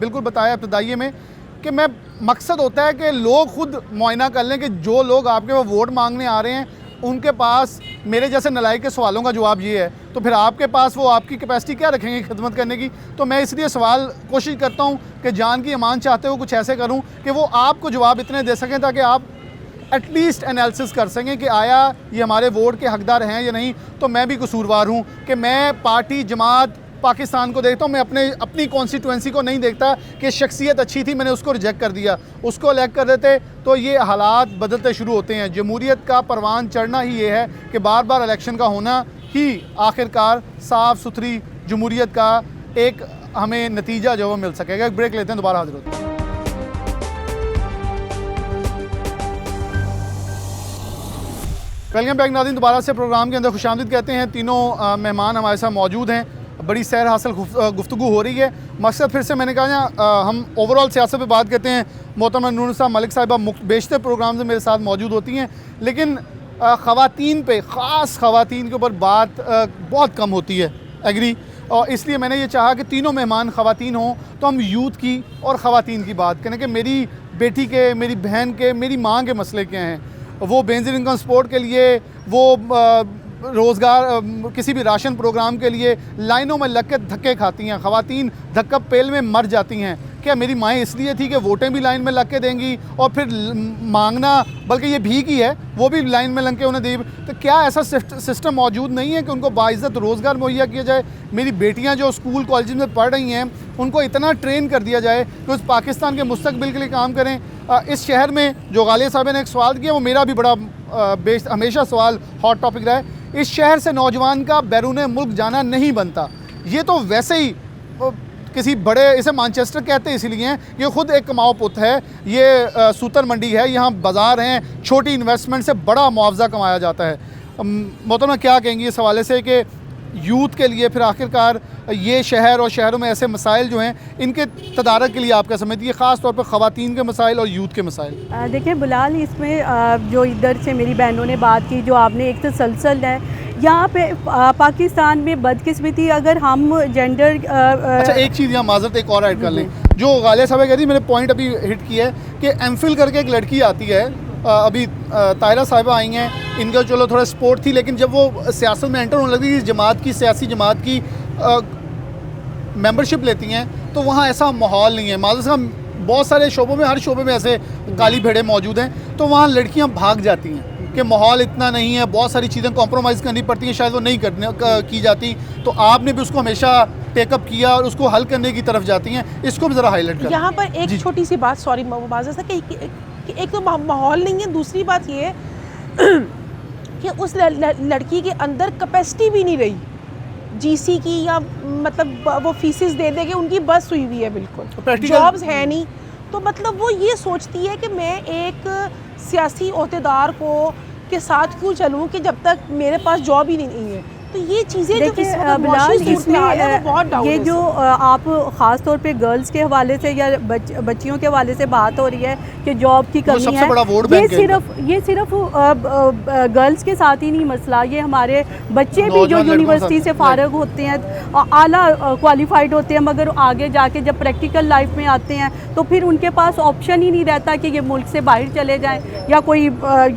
बिल्कुल बताया इब्तदाइये में, कि मैं मकसद होता है कि लोग खुद मुआयना कर लें कि जो लोग आपके वो वोट मांगने आ रहे हैं उनके पास मेरे जैसे नलायक के सवालों का जवाब ये है, तो फिर आपके पास वो आपकी कैपेसिटी क्या रखेंगे खिदमत करने की। तो मैं इसलिए सवाल कोशिश करता हूँ कि जान की अमान चाहते हो कुछ ऐसे करूँ कि वो आपको जवाब इतने दे सकें ताकि आप एटलीस्ट एनालिसिस कर सकें कि आया ये हमारे वोट के हकदार हैं या नहीं। तो मैं भी कसूरवार हूँ कि मैं पार्टी जमात पाकिस्तान को देखता हूँ, मैं अपनी कॉन्स्टिट्यूंसी को नहीं देखता कि शख्सियत अच्छी थी मैंने उसको रिजेक्ट कर दिया, उसको इलेक्ट कर देते तो ये हालात बदलते शुरू होते हैं। जमहूरियत का परवान चढ़ना ही ये है कि बार बार इलेक्शन का होना ही आखिरकार साफ़ सुथरी जमहूरियत का एक हमें नतीजा जो वो मिल सकेगा। एक ब्रेक लेते हैं, दोबारा हाजिर होते हैं। वेलकम बैक नाज़रीन, दोबारा से प्रोग्राम के अंदर खुशामदीद कहते हैं। तीनों मेहमान हमारे साथ मौजूद हैं, बड़ी सैर हासिल गुफ्तगू हो रही है। मकसद फिर से मैंने कहा हम ओवरऑल सियासत पे बात करते हैं। मोहतरमा नूरुन्निसा मलिक साहिबा बेशतर प्रोग्राम में मेरे साथ मौजूद होती हैं, लेकिन ख़वातीन पे, ख़ास ख़वातीन के ऊपर बात बहुत कम होती है, एग्री। और इसलिए मैंने ये चाहा कि तीनों मेहमान ख़वातीन हों तो हम यूथ की और ख़वातीन की बात करें कि मेरी बेटी के, मेरी बहन के, मेरी माँ के मसले क्या हैं। वो बेनज़ीर इनकम सपोर्ट के लिए वो रोज़गार किसी भी राशन प्रोग्राम के लिए लाइनों में लग के धक्के खाती हैं, ख़वातीन धक्का पेल में मर जाती हैं। क्या मेरी माएँ इसलिए थी कि वोटें भी लाइन में लग के देंगी और फिर मांगना, बल्कि ये भीख ही है, वो भी लाइन में लग के उन्हें दी? तो क्या ऐसा सिस्टम मौजूद नहीं है कि उनको बाइज़्ज़त रोज़गार मुहैया किया जाए? मेरी बेटियां जो स्कूल कॉलेज में पढ़ रही हैं उनको इतना ट्रेन कर दिया जाए कि उस पाकिस्तान के मुस्तकबिल के लिए काम करें। इस शहर में जो गालिया साहब ने एक सवाल किया, वो मेरा भी बड़ा हमेशा सवाल हॉट टॉपिक रहा है। इस शहर से नौजवान का बैरून मुल्क जाना नहीं बनता। ये तो वैसे ही किसी बड़े, इसे मैनचेस्टर कहते हैं इसलिए हैं, ये ख़ुद एक कमाओ पुत है, ये सूतर मंडी है, यहाँ बाज़ार हैं, छोटी इन्वेस्टमेंट से बड़ा मुआवजा कमाया जाता है। मोहतरमा क्या कहेंगी इस हवाले से कि यूथ के लिए फिर आखिरकार ये शहर और शहरों में ऐसे मसाइल जो हैं, इनके तदारक के लिए आपका समझती है, ख़ास तौर पर ख़वातीन के मसाइल और यूथ के मसाइल? देखिए बिलाल, इसमें जो इधर से मेरी बहनों ने बात की, जो आपने एक तसलसल है यहाँ पे पाकिस्तान में बदकिस्मती, अगर हम जेंडर अच्छा एक चीज़ यहाँ माजरत एक और ऐड कर लें, जो गालिया साहब कह रही, मैंने पॉइंट अभी हिट किया है कि एमफिल करके एक लड़की आती है, अभी तायरा साहिबा आई हैं, इनका चलो थोड़ा स्पोर्ट थी, लेकिन जब वो सियासत में एंटर होने लगी, जमात की, सियासी जमात की मेंबरशिप लेती हैं, तो वहाँ ऐसा माहौल नहीं है। माजरत साहब, बहुत सारे शोबों में, हर शोबे में ऐसे काली भेड़ें मौजूद हैं, तो वहाँ लड़कियाँ भाग जाती हैं कि माहौल इतना नहीं है, बहुत सारी चीज़ें कॉम्प्रोमाइज़ करनी पड़ती हैं, शायद वो नहीं की जाती। तो आपने भी उसको हमेशा टेकअप किया और उसको हल करने की तरफ जाती हैं, इसको भी ज़रा हाईलाइट करें। यहाँ पर एक छोटी सी बात, सॉरी मुबाज़ा कि एक तो माहौल नहीं है, दूसरी बात ये कि उस लड़की के अंदर कैपेसिटी भी नहीं रही जीसी की, या मतलब वो फीसेस दे दे के उनकी बस हुई हुई है, बिल्कुल जॉब्स है नहीं। तो मतलब वो ये सोचती है कि मैं एक सियासी ओहदेदार के साथ क्यों चलूँ कि जब तक मेरे पास जॉब ही नहीं है। तो ये चीज़ें ये जो आप ख़ास तौर पे गर्ल्स के हवाले से या बच्चियों के हवाले से बात हो रही है कि जॉब की कमी है, ये सिर्फ गर्ल्स के साथ ही नहीं मसला, ये हमारे बच्चे भी जो यूनिवर्सिटी से फारग होते हैं, आला क्वालिफाइड होते हैं, मगर आगे जाके जब प्रैक्टिकल लाइफ में आते हैं तो फिर उनके पास ऑप्शन ही नहीं रहता कि ये मुल्क से बाहर चले जाएँ या कोई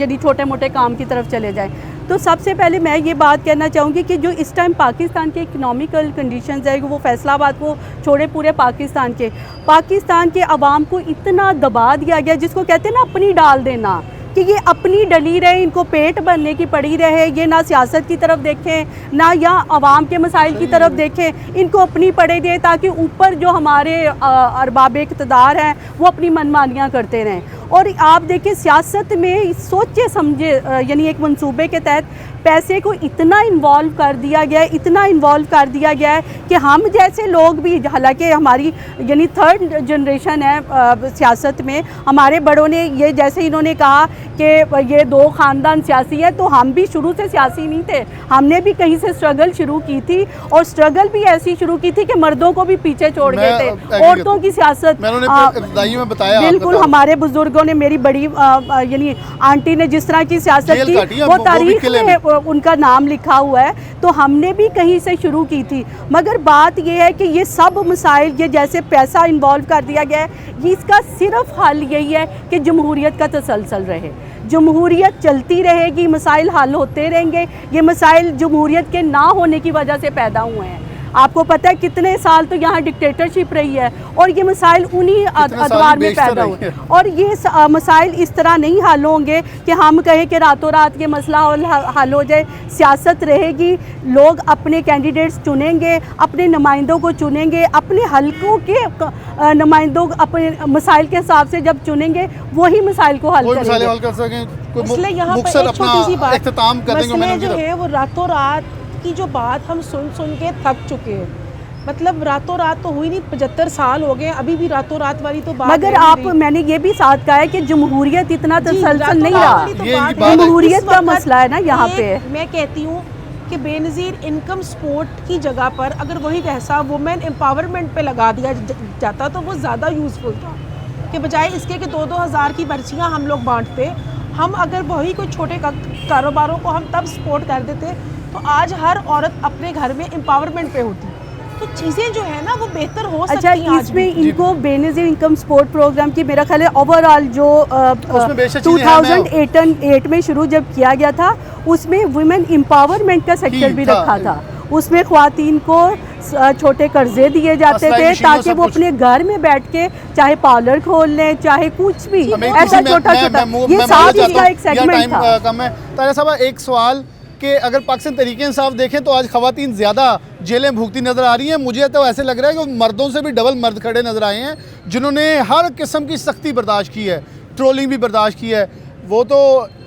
यदि छोटे मोटे काम की तरफ चले जाएँ। तो सबसे पहले मैं ये बात कहना चाहूँगी कि जो इस टाइम पाकिस्तान के इकोनॉमिकल कंडीशंस है, वो फैसलाबाद को छोड़े पूरे पाकिस्तान के अवाम को इतना दबा दिया गया, जिसको कहते हैं ना अपनी डाल देना, कि ये अपनी डली रहे, इनको पेट भरने की पड़ी रहे, ये ना सियासत की तरफ देखें, ना या अवाम के मसाइल की तरफ देखें, इनको अपनी पड़े दे, ताकि ऊपर जो हमारे अरबाब इक़्तिदार हैं वो अपनी मनमानियाँ करते रहें। और आप देखिए सियासत में सोचे समझे, यानी एक मंसूबे के तहत पैसे को इतना इन्वॉल्व कर दिया गया है, इतना इन्वॉल्व कर दिया गया है कि हम जैसे लोग भी, हालांकि हमारी यानी थर्ड जनरेशन है सियासत में, हमारे बड़ों ने ये, जैसे इन्होंने कहा कि ये दो ख़ानदान सियासी है, तो हम भी शुरू से सियासी नहीं थे, हमने भी कहीं से स्ट्रगल शुरू की थी, और स्ट्रगल भी ऐसी शुरू की थी कि मर्दों को भी पीछे छोड़ गए थे, औरतों की सियासत। बिल्कुल, हमारे बुजुर्गों ने, मेरी बड़ी यानी आंटी ने जिस तरह की सियासत की, वो तारीख में उनका नाम लिखा हुआ है, तो हमने भी कहीं से शुरू की थी। मगर बात यह है कि ये सब मसाइल, ये जैसे पैसा इन्वॉल्व कर दिया गया है, इसका सिर्फ हल यही है कि जमहूरियत का तसलसल रहे, जमहूरियत चलती रहेगी, मसाइल हल होते रहेंगे। ये मसाइल जमहूरियत के ना होने की वजह से पैदा हुए हैं। आपको पता है कितने साल तो यहाँ डिक्टेटरशिप रही है, और ये मसाइल उन्हीं अदवार में पैदा हुए, और ये मसाइल इस तरह नहीं हल होंगे कि हम कहें कि रातों रात ये मसला हल हो जाए। सियासत रहेगी, लोग अपने कैंडिडेट्स चुनेंगे, अपने नुमाइंदों को चुनेंगे, अपने हलकों के नुमाइंदों अपने मसाइल के हिसाब से जब चुनेंगे, वही मसाइल को हल करेंगे। इसलिए यहाँ पर एक छोटी सी बात, मसले जो है वो रातों रात की जो बात हम सुन के थक चुके हैं। मतलब रातों रात तो हुई नहीं, 75 साल हो गए, अभी भी रातों रात वाली तो बात। मगर मैंने ये भी साथ कहा है कि जमहूरियत इतना तसलसल नहीं रहा, जमहूरियत का मसला है ना यहाँ पे। मैं कहती हूँ कि बेनज़ीर इनकम सपोर्ट की जगह पर अगर वही पैसा वुमेन एम्पावरमेंट पे लगा दिया जाता तो वो ज़्यादा यूज़फुल था, कि बजाय इसके कि 2-2 हज़ार की पर्चियाँ हम लोग बांटते, हम अगर वही कोई छोटे कारोबारों को हम तब सपोर्ट कर देते तो आज हर औरत अपने घर में एम्पावरमेंट पे होती। तो चीज़ें जो है ना वो बेहतर हो सकती अच्छा, हैं आज इसमें भी। इनको बेनज़ीर इनकम सपोर्ट प्रोग्राम की मेरा ख्याल है ओवरऑल जो उसमें बेशक चीज़ें हैं, 2008 में शुरू जब किया गया था, उसमें वुमेन एम्पावरमेंट का सेक्टर भी था। रखा था। उसमें ख्वातीन को छोटे कर्जे दिए जाते सिलाई थे मशीनों ताकि सब वो कुछ। अपने घर में बैठ के चाहे पार्लर खोल लें, चाहे कुछ भी, मैं ऐसा किसी- छोटा मैं- छोटा, मैं- ये मैं साफ मानना इसका चाहता एक हूं, या सेगमेंट था। टाइम कम है। तारा साहब, एक सवाल कि अगर पाकिस्तान तरीके इंसाफ देखें तो आज खवातीन ज़्यादा जेलें भुगती नज़र आ रही हैं। मुझे तो ऐसे लग रहा है कि मर्दों से भी डबल मर्द खड़े नज़र आए हैं, जिन्होंने हर किस्म की सख्ती बर्दाश्त की है, ट्रोलिंग भी बर्दाश्त की है। वो तो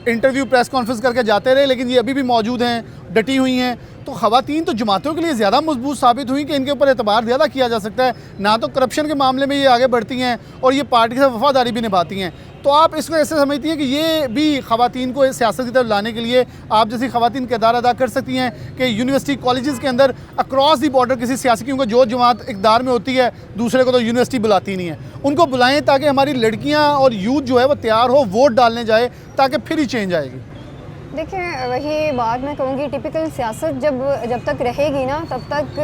इंटरव्यू प्रेस कॉन्फ्रेंस करके जाते रहे, लेकिन ये अभी भी मौजूद हैं, डटी हुई हैं। तो खवातीन तो जमातों के लिए ज़्यादा मजबूत साबित हुई कि इनके ऊपर एतबार ज़्यादा किया जा सकता है। ना तो करप्शन के मामले में ये आगे बढ़ती हैं और ये पार्टी के साथ वफादारी भी निभाती हैं। तो आप इसको ऐसे समझती हैं कि ये भी खवातीन को सियासत की तरफ लाने के लिए आप जैसी खवातीन किरदार अदा कर सकती हैं कि यूनिवर्सिटी कॉलेजेस के अंदर अक्रॉस दी बॉर्डर किसी सियासी, क्योंकि जो जमात इक़्तिदार में होती है दूसरे को तो यूनिवर्सिटी बुलाती नहीं है, उनको बुलाएं ताकि हमारी लड़कियां और यूथ जो है वो तैयार हो, वोट डालने जाए, ताकि फिर ही चेंज आएगी। देखिए, वही बात मैं कहूँगी, टिपिकल सियासत जब तक रहेगी ना, तब तक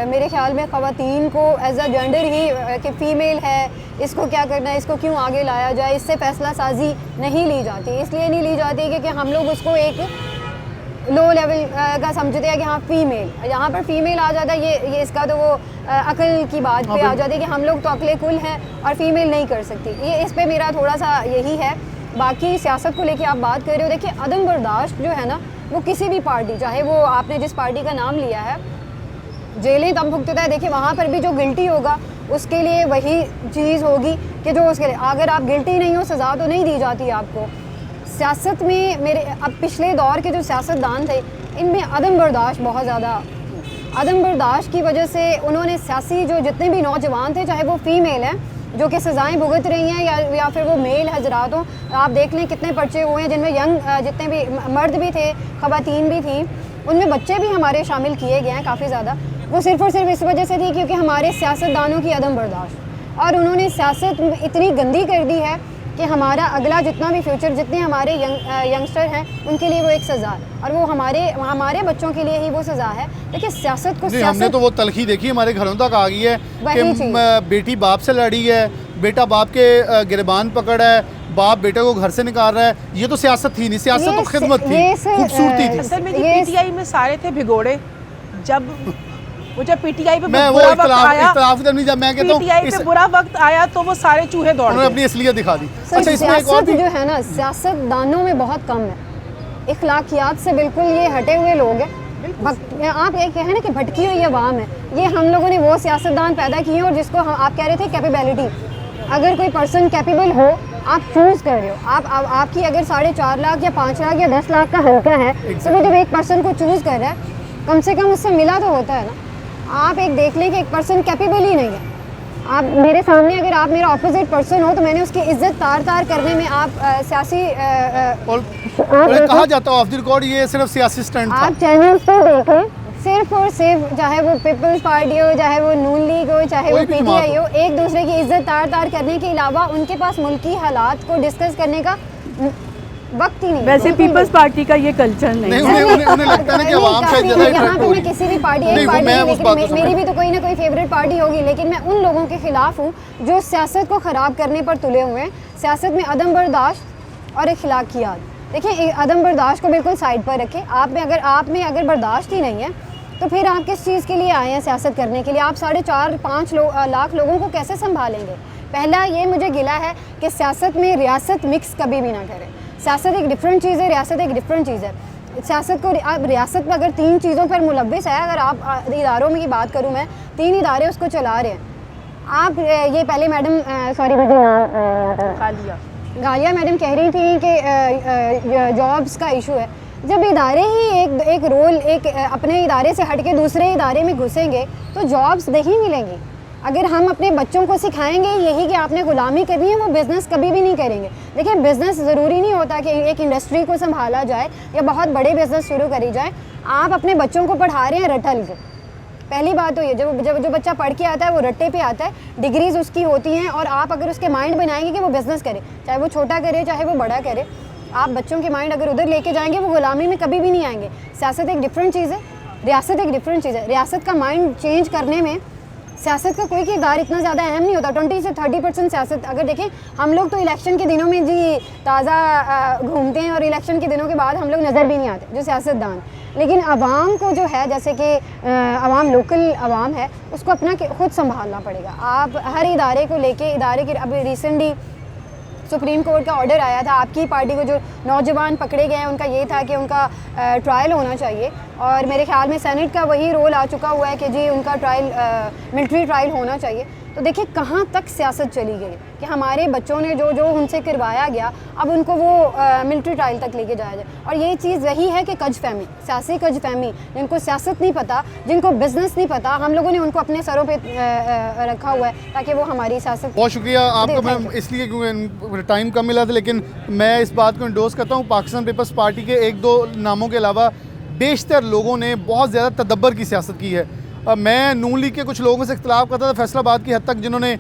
मेरे ख्याल में ख़वातीन को एज अ जेंडर ही कि फ़ीमेल है, इसको क्या करना है, इसको क्यों आगे लाया जाए, इससे फ़ैसला साजी नहीं ली जाती। इसलिए नहीं ली जाती कि हम लोग उसको एक लो लेवल का समझते हैं कि हाँ फ़ीमेल, यहाँ पर फ़ीमेल आ जाता है, ये इसका तो वो अकल की बात पे आ जाती है कि हम लोग तो अकले कुल हैं और फ़ीमेल नहीं कर सकती। ये इस पे मेरा थोड़ा सा यही है। बाकी सियासत को लेके आप बात कर रहे हो, देखिए अदम बर्दाश्त जो है ना, वो किसी भी पार्टी, चाहे वो आपने जिस पार्टी का नाम लिया है, जेलें तब भुगतता है। देखिए वहाँ पर भी जो गिल्टी होगा उसके लिए वही चीज़ होगी कि जो उसके लिए, अगर आप गिल्टी नहीं हो सज़ा तो नहीं दी जाती आपको। सियासत में मेरे अब पिछले दौर के जो सियासतदान थे, इनमें अदम बर्दाश्त बहुत ज़्यादा, अदम बर्दाश्त की वजह से उन्होंने सियासी जो जितने भी नौजवान थे, चाहे वो फ़ीमेल हैं जो कि सज़ाएं भुगत रही हैं या फिर वो मेल हजरात हों, आप देख लें कितने पर्चे हुए हैं जिनमें यंग जितने भी मर्द भी थे, ख़वातीन भी थी, उनमें बच्चे भी हमारे शामिल किए गए हैं काफ़ी ज़्यादा। वो सिर्फ़ और सिर्फ इस वजह से थी क्योंकि हमारे सियासतदानों की अदम बर्दाश्त, और उन्होंने सियासत इतनी गंदी कर दी है कि हमारा अगला जितना भी फ्यूचर, जितने हमारे यंगस्टर हैं उनके लिए वो एक सज़ा है, और वो हमारे बच्चों के लिए ही वो सज़ा है। देखिए सियासत को, हमने तो वो तलखी देखी, हमारे घरों तक आ गई है कि बेटी बाप से लड़ी है, बेटा बाप के गिरबान पकड़ है, बाप बेटे को घर से निकाल रहा है। ये तो सियासत थी नहीं, सियासत तो खिदमत थी, खूबसूरती थी। असल में जी पीटीआई में सारे थे भिगोड़े। जब पीटीआई पे मैं वो बुरा वक्त आया, इख्तिलाफ की तरफ नहीं, जब मैं कहता हूं पीटीआई पे बुरा वक्त आया तो वो सारे चूहे दौड़ उन्होंने गए। अपनी असलियत दिखा दी। अच्छा, इसमें एक और सियासत भी जो है ना, सियासतदानों में बहुत कम है, इखलाकियात से बिल्कुल ये हटे हुए लोग हैं। आप एक है ना कि भटकी हुई अवाम है, ये हम लोगों ने वो सियासतदान पैदा किए हैं, और जिसको आप कह रहे थे कैपेबिलिटी, अगर कोई पर्सन कैपेबल हो, आप चूज़ कर रहे हो, आपकी अगर 4.5 लाख या 5 लाख या 10 लाख का हल्का है, तो वो जब एक पर्सन को चूज़ कर रहा है, कम से कम उससे मिला तो होता है ना। आप एक देख लें कि एक पर्सन कैपेबल ही नहीं है। आप मेरे सामने, अगर आप मेरा ऑपोजिट पर्सन हो, तो मैंने उसकी इज्जत तार करने में आप सियासी और कहा जाता है ऑफ द रिकॉर्ड ये सिर्फ सियासी स्टंट था। आप चैनल्स पर देखें, सिर्फ और सिर्फ, चाहे वो पीपल्स पार्टी हो, चाहे वो नून लीग हो, चाहे वो पीटीआई हो, एक दूसरे की इज्जत तार करने के अलावा उनके पास मुल्की हालात को डिस्कस करने का वक्त ही नहीं। वैसे पीपल्स पार्टी का ये कल्चर नहीं है। उन्हें लगता है ना कि आवाम शायद ज़्यादा यहाँ पे मैं किसी भी पार्टी, एक पार्टी नहीं, लेकिन मेरी भी तो कोई ना कोई फेवरेट पार्टी होगी, लेकिन मैं उन लोगों के खिलाफ हूँ जो सियासत को ख़राब करने पर तुले हुए हैं। सियासत में अदम बर्दाश्त और इखलाकियात, देखिए अदम बर्दाश्त को बिल्कुल साइड पर रखें। आप में अगर बर्दाश्त ही नहीं है तो फिर आप किस चीज़ के लिए आए हैं सियासत करने के लिए? आप 4.5-5 लाख लोगों को कैसे संभालेंगे? पहला ये मुझे गिला है कि सियासत में रियासत मिक्स कभी भी ना करें। सियासत एक डिफरेंट चीज़ है, रियासत एक डिफरेंट चीज़ है। सियासत को, आप रियासत में अगर 3 चीज़ों पर मुलव्विस है, अगर आप इदारों में की बात करूँ मैं, 3 इदारे उसको चला रहे हैं। आप ये पहले मैडम सॉरी गालिया मैडम कह रही थी कि जॉब्स का इशू है। जब इदारे ही एक रोल अपने इदारे से हट के दूसरे इदारे में घुसेंगे तो जॉब्स नहीं मिलेंगी। अगर हम अपने बच्चों को सिखाएंगे यही कि आपने गुलामी करनी है, वो बिज़नेस कभी भी नहीं करेंगे। देखिए बिज़नेस ज़रूरी नहीं होता कि एक इंडस्ट्री को संभाला जाए या बहुत बड़े बिज़नेस शुरू करी जाए। आप अपने बच्चों को पढ़ा रहे हैं रटल के। पहली बात तो ये, जब जो बच्चा पढ़ के आता है वो रट्टे पे आता है, डिग्रीज़ उसकी होती हैं, और आप अगर उसके माइंड बनाएंगे कि वो बिज़नेस करे, चाहे वो छोटा करे चाहे वो बड़ा करे, आप बच्चों के माइंड अगर उधर लेके जाएंगे वो गुलामी में कभी भी नहीं आएंगे। सियासत एक डिफरेंट चीज़ है, रियासत एक डिफरेंट चीज़ है। रियासत का माइंड चेंज करने में सियासत का कोई किरदार इतना ज़्यादा अहम नहीं होता। 20 से 30% सियासत, अगर देखें हम लोग तो इलेक्शन के दिनों में जी ताज़ा घूमते हैं और इलेक्शन के दिनों के बाद हम लोग नज़र भी नहीं आते जो सियासतदान। लेकिन आवाम को जो है, जैसे कि आवाम लोकल आवाम है, उसको अपना खुद संभालना पड़ेगा। आप हर इदारे को लेके, इदारे के अभी रिसेंटली सुप्रीम कोर्ट का ऑर्डर आया था, आपकी पार्टी को जो नौजवान पकड़े गए हैं उनका ये था कि उनका ट्रायल होना चाहिए, और मेरे ख्याल में सेनेट का वही रोल आ चुका हुआ है कि जी उनका ट्रायल मिलिट्री ट्रायल होना चाहिए। तो देखिए कहाँ तक सियासत चली गई कि हमारे बच्चों ने जो जो उनसे करवाया गया, अब उनको वो मिलिट्री ट्रायल तक लेके जाया जाए। और ये चीज़ वही है कि कज फहमी, सियासी कज फहमी, जिनको सियासत नहीं पता, जिनको बिजनेस नहीं पता, हम लोगों ने उनको अपने सरों पे रखा हुआ है ताकि वो हमारी सियासत। बहुत शुक्रिया आपका मैम, इसलिए क्योंकि टाइम कम मिला था, लेकिन मैं इस बात को इंडोर्स करता हूँ। पाकिस्तान पीपल्स पार्टी के 1-2 नामों के अलावा बेशतर लोगों ने बहुत ज़्यादा तदब्बर की सियासत की है। मैं नून लीग के कुछ लोगों से इख्तलाफ करता था फैसलाबाद की हद तक, जिन्होंने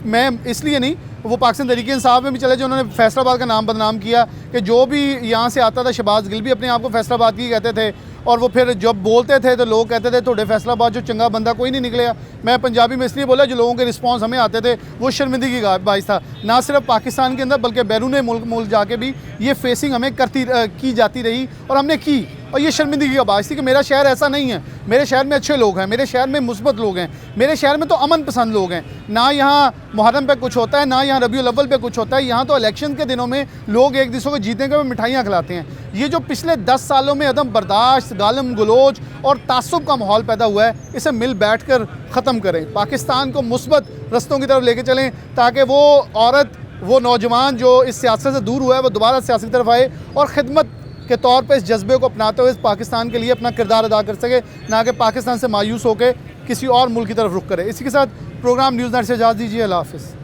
मैं इसलिए नहीं, वो पाकिस्तान तहरीक इंसाफ में भी चले, जो उन्होंने फैसलाबाद का नाम बदनाम किया कि जो भी यहाँ से आता था, शहबाज गिल भी अपने आप को फैसलाबाद की कहते थे, और वो फिर जब बोलते थे तो लोग कहते थे थोड़े फैसलाबाद जो चंगा बंदा कोई नहीं निकलेगा। मैं पंजाबी में इसलिए बोला, जो लोगों के रिस्पांस हमें आते थे वो शर्मिंदगी का बाइस था, ना सिर्फ पाकिस्तान के अंदर बल्कि बैरून मुल्क जाके भी ये फेसिंग हमें की जाती रही, और हमने की, और ये शर्मिंदगी का बाइस थी कि मेरा शहर ऐसा नहीं है। मेरे शहर में अच्छे लोग हैं, मेरे शहर में मुस्बत लोग हैं, मेरे शहर में तो अमन पसंद लोग हैं। ना यहाँ मुहर्रम पे कुछ होता है, ना यहाँ रबीउल अव्वल पे कुछ होता है। यहाँ तो इलेक्शन के दिनों में लोग एक दूसरे को जीतने के मिठाइयाँ खिलाते हैं। ये जो पिछले 10 सालों में अदम बर्दाश्त, गालम गलोच और तासुब का माहौल पैदा हुआ है, इसे मिल बैठ कर ख़त्म करें। पाकिस्तान को मुस्बत रस्तों की तरफ लेके चलें, ताकि वो औरत, वो नौजवान जो इस सियासत से दूर हुआ है, वो दोबारा सियासत की तरफ आए और ख़िदमत के तौर पे इस जज्बे को अपनाते हुए इस पाकिस्तान के लिए अपना किरदार अदा कर सके, ना कि पाकिस्तान से मायूस होकर किसी और मुल्क की तरफ रुख करे। इसी के साथ प्रोग्राम न्यूज़ नाइट से इजाज़त दीजिए। अल्लाह हाफ़िज़।